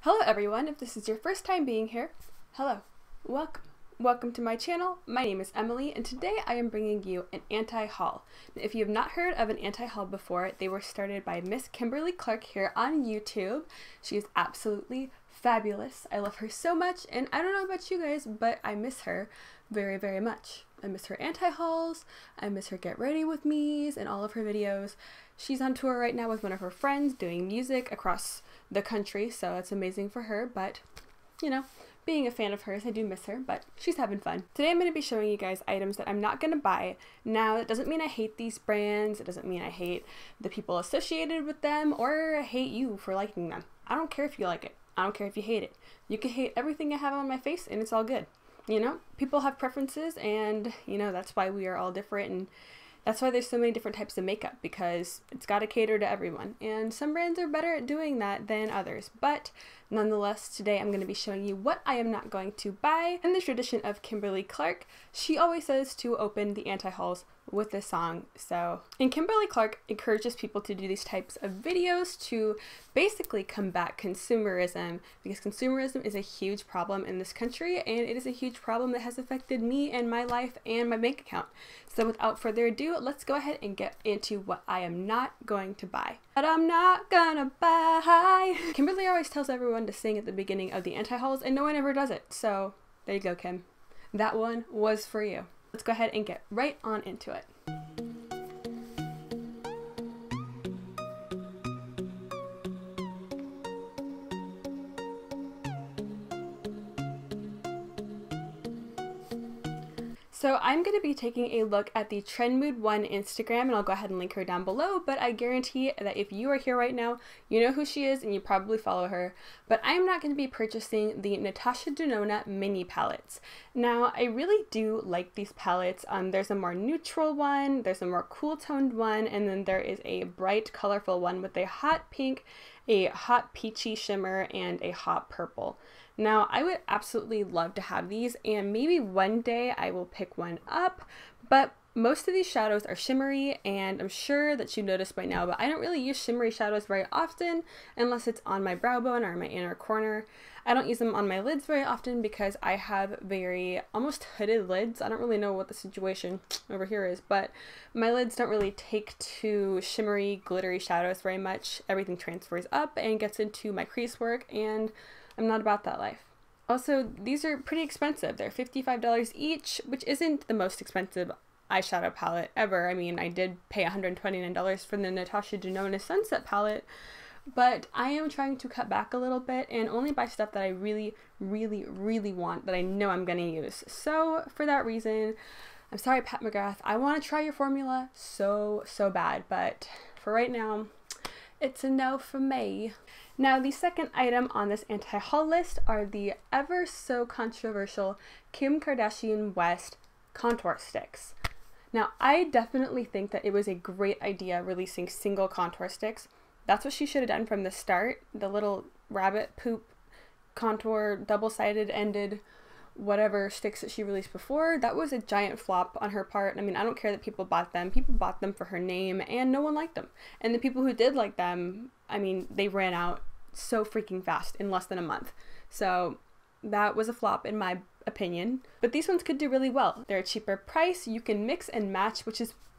Hello everyone, if this is your first time being here, hello, welcome. Welcome to my channel. My name is Emily and today I am bringing you an anti-haul. If you have not heard of an anti-haul before, they were started by Miss Kimberly Clark here on YouTube. She is absolutely fabulous. I love her so much and I don't know about you guys, but I miss her very, very much. I miss her anti-hauls, I miss her get ready with me's and all of her videos. She's on tour right now with one of her friends doing music across the country, so it's amazing for her, but you know, being a fan of hers, I do miss her, but she's having fun. Today I'm going to be showing you guys items that I'm not going to buy. Now, that doesn't mean I hate these brands, it doesn't mean I hate the people associated with them, or hate you for liking them. I don't care if you like it. I don't care if you hate it. You can hate everything I have on my face and it's all good. You know, people have preferences and, you know, that's why we are all different, and that's why there's so many different types of makeup, because it's got to cater to everyone. And some brands are better at doing that than others. But nonetheless, today I'm going to be showing you what I am not going to buy. In the tradition of Kimberly Clark, she always says to open the anti-hauls with this song. And Kimberly Clark encourages people to do these types of videos to basically combat consumerism, because consumerism is a huge problem in this country, and it is a huge problem that has affected me and my life and my bank account. So without further ado, let's go ahead and get into what I am not going to buy. But I'm not gonna buy. Kimberly always tells everyone to sing at the beginning of the anti-hauls, and no one ever does it. So there you go, Kim. That one was for you. Let's go ahead and get right on into it. So I'm going to be taking a look at the TrendMood1 Instagram, and I'll go ahead and link her down below, but I guarantee that if you are here right now, you know who she is and you probably follow her. But I am not going to be purchasing the Natasha Denona mini palettes. Now, I really do like these palettes. There's a more neutral one, there's a more cool toned one, and then there is a bright colorful one with a hot pink, a hot peachy shimmer, and a hot purple. Now, I would absolutely love to have these, and maybe one day I will pick one up, but most of these shadows are shimmery, and I'm sure that you noticed by now, but I don't really use shimmery shadows very often unless it's on my brow bone or my inner corner. I don't use them on my lids very often because I have very almost hooded lids. I don't really know what the situation over here is, but my lids don't really take to shimmery, glittery shadows very much. Everything transfers up and gets into my crease work, and I'm not about that life. Also, these are pretty expensive. They're $55 each, which isn't the most expensive eyeshadow palette ever. I mean, I did pay $129 for the Natasha Denona Sunset palette, but I am trying to cut back a little bit and only buy stuff that I really, really, really want, that I know I'm gonna use. So for that reason, I'm sorry, Pat Mcgrath, I want to try your formula so bad, but for right now, it's a no from me. Now, the second item on this anti-haul list are the ever so controversial Kim Kardashian West contour sticks. Now, I definitely think that it was a great idea releasing single contour sticks. That's what she should have done from the start. The little rabbit poop contour, double-sided ended, whatever sticks that she released before, that was a giant flop on her part. I mean, I don't care that people bought them. People bought them for her name, and no one liked them. And the people who did like them, I mean, they ran out so freaking fast in less than a month. So that was a flop in my opinion. But these ones could do really well. They're a cheaper price. You can mix and match,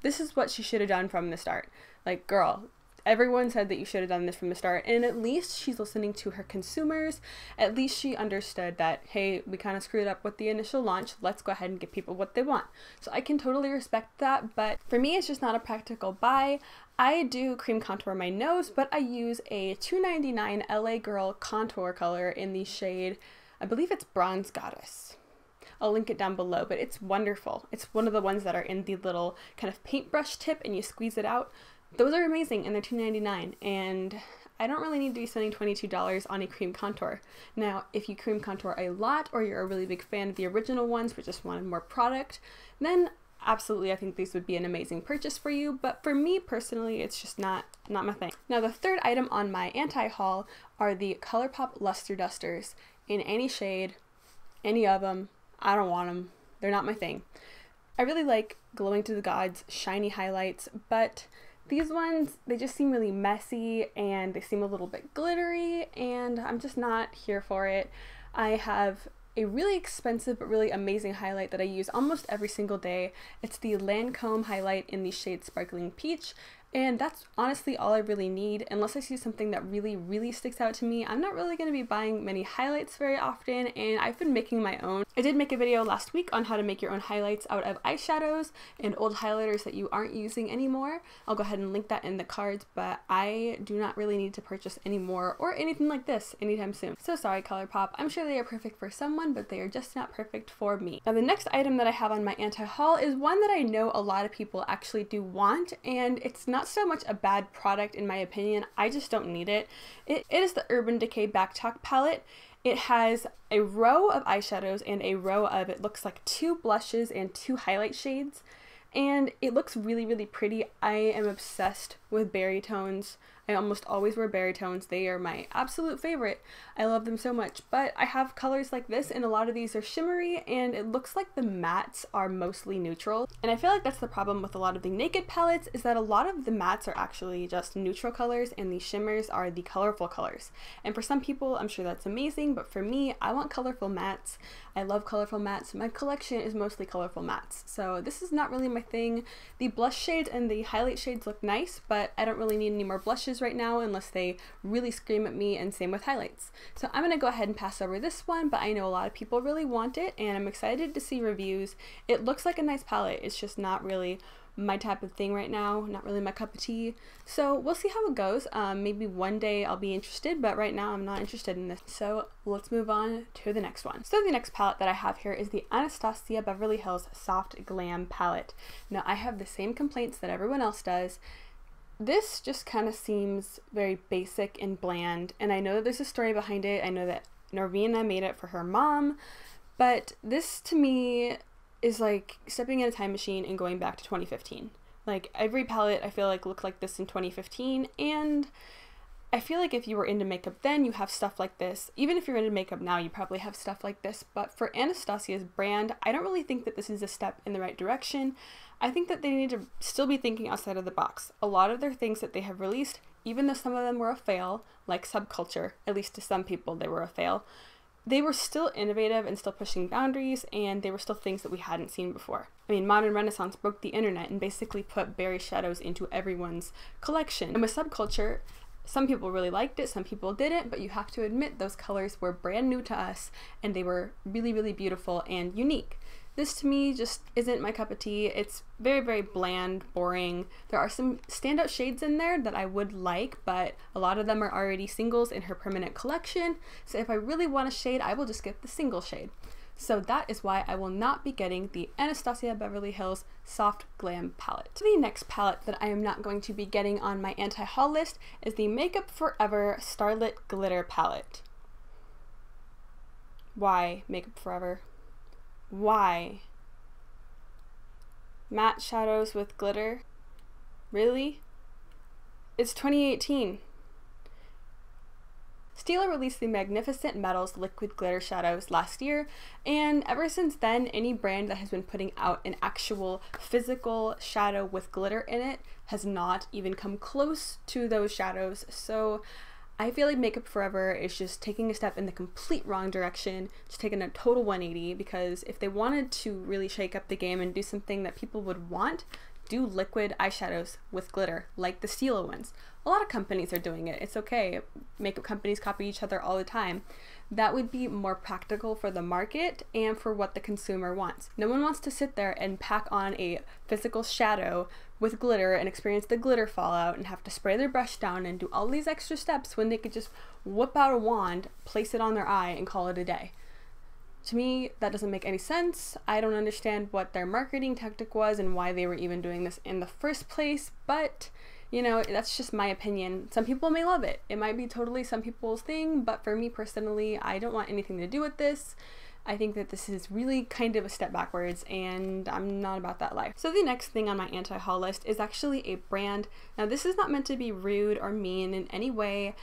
this is what she should have done from the start. Like, girl, everyone said that you should have done this from the start, and at least she's listening to her consumers. At least she understood that, hey, we kind of screwed up with the initial launch. Let's go ahead and give people what they want. So I can totally respect that, but for me, it's just not a practical buy. I do cream contour my nose, but I use a $2.99 LA Girl contour color in the shade, I believe it's Bronze Goddess. I'll link it down below, but it's wonderful. It's one of the ones that are in the little kind of paintbrush tip and you squeeze it out. Those are amazing, and they're $2.99, and I don't really need to be spending $22 on a cream contour. Now, if you cream contour a lot, or you're a really big fan of the original ones but just wanted more product, then absolutely I think these would be an amazing purchase for you, but for me personally, it's just not my thing. Now, the third item on my anti-haul are the Colourpop Luster Dusters in any shade, any of them. I don't want them. They're not my thing. I really like Glowing to the Gods shiny highlights, but These ones, they just seem really messy and they seem a little bit glittery, and I'm just not here for it. I have a really expensive but really amazing highlight that I use almost every single day. It's the Lancome highlight in the shade Sparkling Peach, and that's honestly all I really need. Unless I see something that really sticks out to me, I'm not really going to be buying many highlights very often, and I've been making my own. I did make a video last week on how to make your own highlights out of eyeshadows and old highlighters that you aren't using anymore. I'll go ahead and link that in the cards, but I do not really need to purchase any more or anything like this anytime soon. So sorry, Colourpop. I'm sure they are perfect for someone, but they are just not perfect for me. Now the next item that I have on my anti-haul is one that I know a lot of people actually do want, and it's not so much a bad product in my opinion, I just don't need it. It is the Urban Decay Backtalk palette. It has a row of eyeshadows and a row of, it looks like 2 blushes and 2 highlight shades, and it looks really pretty. I am obsessed with berry tones. I almost always wear berry tones. They are my absolute favorite. I love them so much, but I have colors like this, and a lot of these are shimmery, and it looks like the mattes are mostly neutral. And I feel like that's the problem with a lot of the Naked palettes, is that a lot of the mattes are actually just neutral colors and the shimmers are the colorful colors. And for some people, I'm sure that's amazing, but for me, I want colorful mattes. I love colorful mattes. My collection is mostly colorful mattes, so this is not really my thing. The blush shades and the highlight shades look nice, but I don't really need any more blushes right now unless they really scream at me, and same with highlights. So I'm gonna go ahead and pass over this one, but I know a lot of people really want it and I'm excited to see reviews. It looks like a nice palette. It's just not really my type of thing right now, not really my cup of tea. So we'll see how it goes. Maybe one day I'll be interested, but right now I'm not interested in this. So let's move on to the next one. So the next palette that I have here is the Anastasia Beverly Hills Soft Glam palette. Now I have the same complaints that everyone else does. This just kind of seems very basic and bland, and I know that there's a story behind it. I know that Norvina made it for her mom, but this to me is like stepping in a time machine and going back to 2015. Like every palette I feel like looked like this in 2015, and I feel like if you were into makeup then, you have stuff like this. Even if you're into makeup now, you probably have stuff like this, but for Anastasia's brand, I don't really think that this is a step in the right direction. I think that they need to still be thinking outside of the box. A lot of their things that they have released, even though some of them were a fail, like Subculture, at least to some people they were a fail, they were still innovative and still pushing boundaries, and they were still things that we hadn't seen before. I mean, Modern Renaissance broke the internet and basically put berry shadows into everyone's collection. And with Subculture, some people really liked it, some people didn't, but you have to admit those colors were brand new to us and they were really beautiful and unique. This to me just isn't my cup of tea. It's very bland, boring. There are some standout shades in there that I would like, but a lot of them are already singles in her permanent collection. So if I really want a shade, I will just get the single shade. So that is why I will not be getting the Anastasia Beverly Hills Soft Glam palette. So the next palette that I am not going to be getting on my anti-haul list is the Makeupforever Starlit Glitter palette. Why Makeupforever? Why? Matte shadows with glitter? Really? It's 2018. Stila released the Magnificent Metals liquid glitter shadows last year, and ever since then, any brand that has been putting out an actual physical shadow with glitter in it has not even come close to those shadows. So I feel like Makeupforever is just taking a step in the complete wrong direction, just taking a total 180, because if they wanted to really shake up the game and do something that people would want, do liquid eyeshadows with glitter, like the Stila ones. A lot of companies are doing it. It's okay. Makeup companies copy each other all the time. That would be more practical for the market and for what the consumer wants. No one wants to sit there and pack on a physical shadow with glitter and experience the glitter fallout and have to spray their brush down and do all these extra steps when they could just whip out a wand, place it on their eye, and call it a day. To me, that doesn't make any sense. I don't understand what their marketing tactic was and why they were even doing this in the first place, but you know, that's just my opinion. Some people may love it. It might be totally some people's thing, but for me personally, I don't want anything to do with this. I think that this is really kind of a step backwards, and I'm not about that life. So the next thing on my anti-haul list is actually a brand. Now this is not meant to be rude or mean in any way.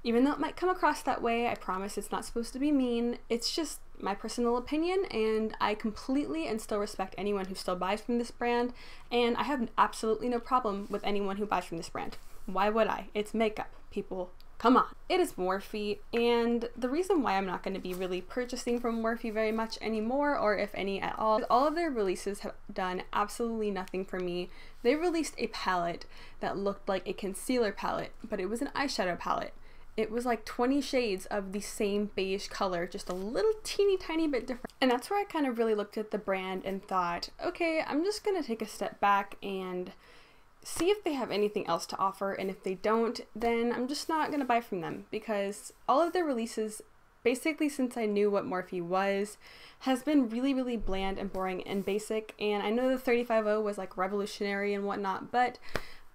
Even though it might come across that way, I promise it's not supposed to be mean. It's just my personal opinion, and I completely and still respect anyone who still buys from this brand, and I have absolutely no problem with anyone who buys from this brand. Why would I? It's makeup, people. Come on. It is Morphe, and the reason why I'm not going to be really purchasing from Morphe very much anymore, or if any at all of their releases have done absolutely nothing for me. They released a palette that looked like a concealer palette, but it was an eyeshadow palette. It was like 20 shades of the same beige color, just a little teeny tiny bit different. And that's where I kind of really looked at the brand and thought, okay, I'm just gonna take a step back and see if they have anything else to offer, and if they don't, then I'm just not gonna buy from them, because all of their releases, basically since I knew what Morphe was, has been really, really bland and boring and basic. And I know the 35O was like revolutionary and whatnot, but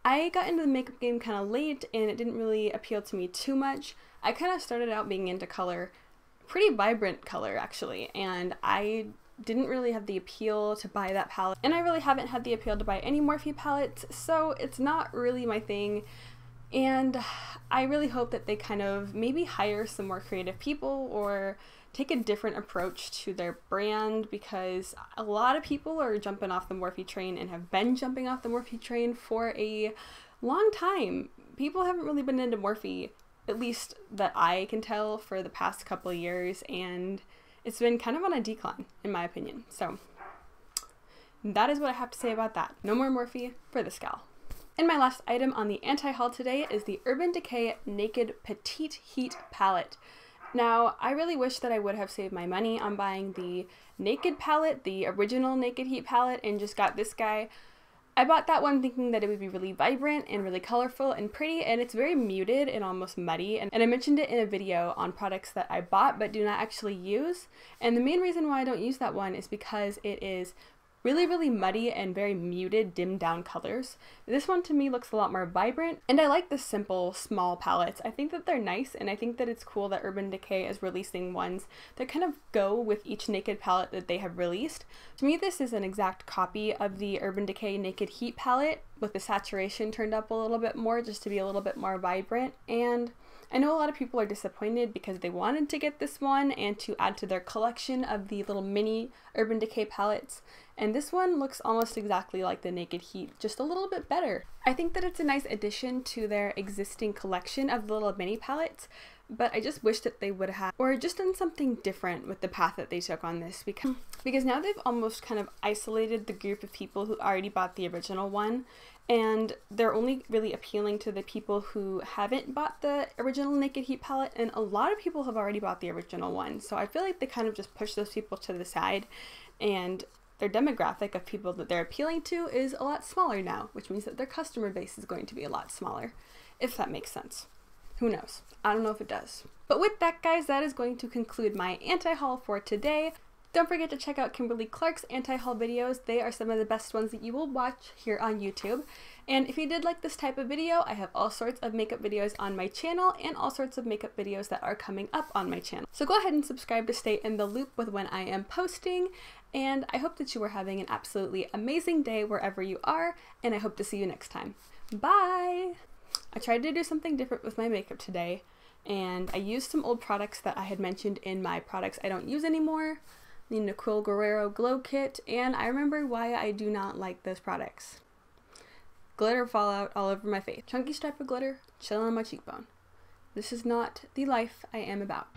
I got into the makeup game kind of late and it didn't really appeal to me too much. I kind of started out being into color, pretty vibrant color actually, and I didn't really have the appeal to buy that palette, and I really haven't had the appeal to buy any Morphe palettes, so it's not really my thing. And I really hope that they kind of maybe hire some more creative people or take a different approach to their brand, because a lot of people are jumping off the Morphe train and have been jumping off the Morphe train for a long time. People haven't really been into Morphe, at least that I can tell, for the past couple of years, and it's been kind of on a decline in my opinion. So that is what I have to say about that. No more Morphe for this gal. And my last item on the anti-haul today is the Urban Decay Naked Petite Heat Palette. Now, I really wish that I would have saved my money on buying the Naked palette, the original Naked Heat palette, and just got this guy. I bought that one thinking that it would be really vibrant and really colorful and pretty, and it's very muted and almost muddy. And I mentioned it in a video on products that I bought but do not actually use. And the main reason why I don't use that one is because it is really, really muddy and very muted, dimmed down colors. This one to me looks a lot more vibrant, and I like the simple, small palettes. I think that they're nice, and I think that it's cool that Urban Decay is releasing ones that kind of go with each Naked palette that they have released. To me, this is an exact copy of the Urban Decay Naked Heat palette, with the saturation turned up a little bit more just to be a little bit more vibrant. And I know a lot of people are disappointed because they wanted to get this one and to add to their collection of the little mini Urban Decay palettes, and this one looks almost exactly like the Naked Heat, just a little bit better. I think that it's a nice addition to their existing collection of the little mini palettes, but I just wish that they would have, or just done something different with the path that they took on this, because now they've almost kind of isolated the group of people who already bought the original one, and they're only really appealing to the people who haven't bought the original Naked Heat palette, and a lot of people have already bought the original one, so I feel like they kind of just push those people to the side, and their demographic of people that they're appealing to is a lot smaller now, which means that their customer base is going to be a lot smaller, if that makes sense. Who knows? I don't know if it does. But with that, guys, that is going to conclude my anti-haul for today. Don't forget to check out Kimberly Clark's anti-haul videos. They are some of the best ones that you will watch here on YouTube. And if you did like this type of video, I have all sorts of makeup videos on my channel and all sorts of makeup videos that are coming up on my channel. So go ahead and subscribe to stay in the loop with when I am posting. And I hope that you are having an absolutely amazing day wherever you are, and I hope to see you next time. Bye! I tried to do something different with my makeup today, and I used some old products that I had mentioned in my products I don't use anymore, the Nicole Guerrero Glow Kit, and I remember why I do not like those products. Glitter fallout all over my face. Chunky stripe of glitter chilling on my cheekbone. This is not the life I am about.